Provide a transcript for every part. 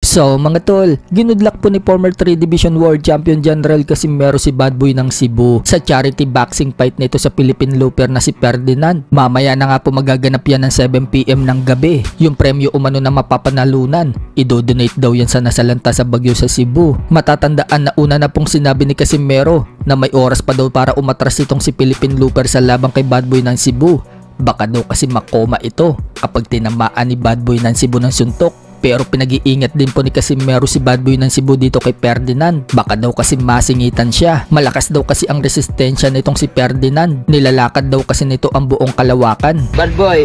So mga tol, ginudlak po ni former 3 Division World Champion General Casimero si Bad Boy ng Cebu sa charity boxing fight nito sa Philippine Looper na si Ferdinand. Mamaya na nga po magaganap yan ng 7 PM ng gabi. Yung premyo umano na mapapanalunan, idodonate daw yan sa nasalanta sa bagyo sa Cebu. Matatandaan na una na pong sinabi ni Casimero na may oras pa daw para umatras itong si Philippine Looper sa labang kay Bad Boy ng Cebu. Baka daw kasi makoma ito kapag tinamaan ni Bad Boy ng Cebu ng suntok. Pero pinag-iingat din po ni Casimero si Bad Boy ng Cebu dito kay Ferdinand. Baka daw kasi masingitan siya. Malakas daw kasi ang resistensya nitong si Ferdinand. Nilalakad daw kasi nito ang buong kalawakan. Bad Boy!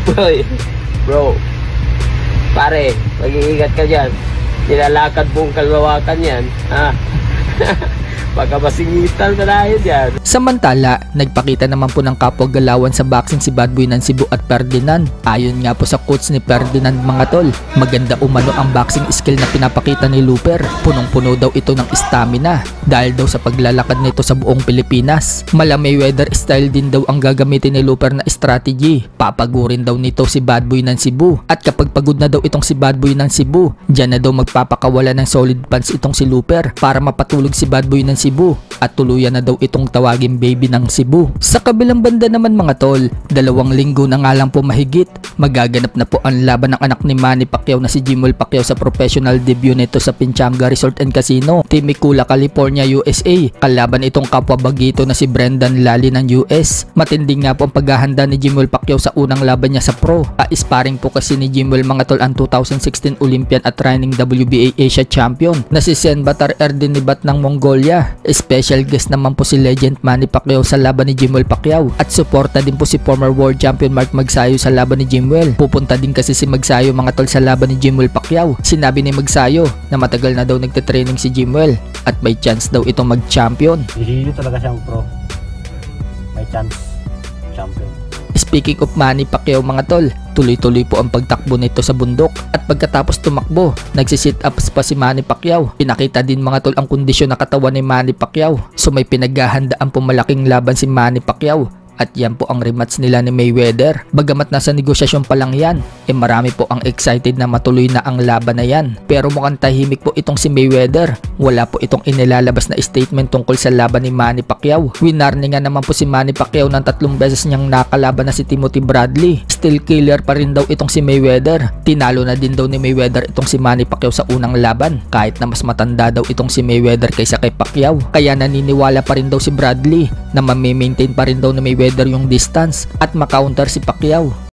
Boy! Bro! Pare, mag-iingat ka dyan. Nilalakad buong kalawakan yan. Ha? Baka masingitan ka dahil dyan. Samantala, nagpakita naman po ng kapwa-galawan sa boxing si Bad Boy ng Cebu at Ferdinand. Ayon nga po sa coach ni Ferdinand mga tol, maganda umano ang boxing skill na pinapakita ni Looper. Punong-puno daw ito ng stamina dahil daw sa paglalakad nito sa buong Pilipinas. Mala Mayweather style din daw ang gagamitin ni Looper na strategy. Papagurin daw nito si Bad Boy ng Cebu. At kapag pagod na daw itong si Bad Boy ng Cebu, dyan na daw magpapakawala ng solid punch itong si Looper para mapatulog si Bad Boy ng Cebu at tuluyan na daw itong tawaging baby ng Cebu. Sa kabilang banda naman mga tol, 2 linggo na nga lang po mahigit, magaganap na po ang laban ng anak ni Manny Pacquiao na si Jimwell Pacquiao sa professional debut nito sa Pinchanga Resort and Casino, Temecula, California, USA. Kalaban itong kapwa bagito na si Brendan Lally ng US. Matinding nga po ang paghahanda ni Jimwell Pacquiao sa unang laban niya sa pro. Ka-sparring po kasi ni Jimwell mga tol ang 2016 Olympian at reigning WBA Asia Champion na si Senbatar Erdenibat ng Mongolia. Special guest naman po si legend Manny Pacquiao sa laban ni Jimwell Pacquiao at suporta din po si former world champion Mark Magsayo sa laban ni Jimwell. Pupunta din kasi si Magsayo mga tol sa laban ni Jimwell Pacquiao. Sinabi ni Magsayo na matagal na daw nagte-training si Jimwell at may chance daw itong mag-champion. Hihilo talaga siyang pro. May chance champion. Speaking of Manny Pacquiao mga tol, tuloy-tuloy po ang pagtakbo nito sa bundok at pagkatapos tumakbo, nagsisit ups pa si Manny Pacquiao. Pinakita din mga tol ang kondisyon na katawan ni Manny Pacquiao. So may pinaghahandaan po malaking laban si Manny Pacquiao. At yan po ang rematch nila ni Mayweather. Bagamat nasa negosyasyon pa lang yan, marami po ang excited na matuloy na ang laban na yan. Pero mukhang tahimik po itong si Mayweather. Wala po itong inilalabas na statement tungkol sa laban ni Manny Pacquiao. Winarning nga naman po si Manny Pacquiao ng 3 beses niyang nakalaban na si Timothy Bradley. Still killer pa rin daw itong si Mayweather. Tinalo na din daw ni Mayweather itong si Manny Pacquiao sa unang laban. Kahit na mas matanda daw itong si Mayweather kaysa kay Pacquiao. Kaya naniniwala pa rin daw si Bradley na mamimaintain pa rin daw ni Mayweather yung distance at makounter si Pacquiao.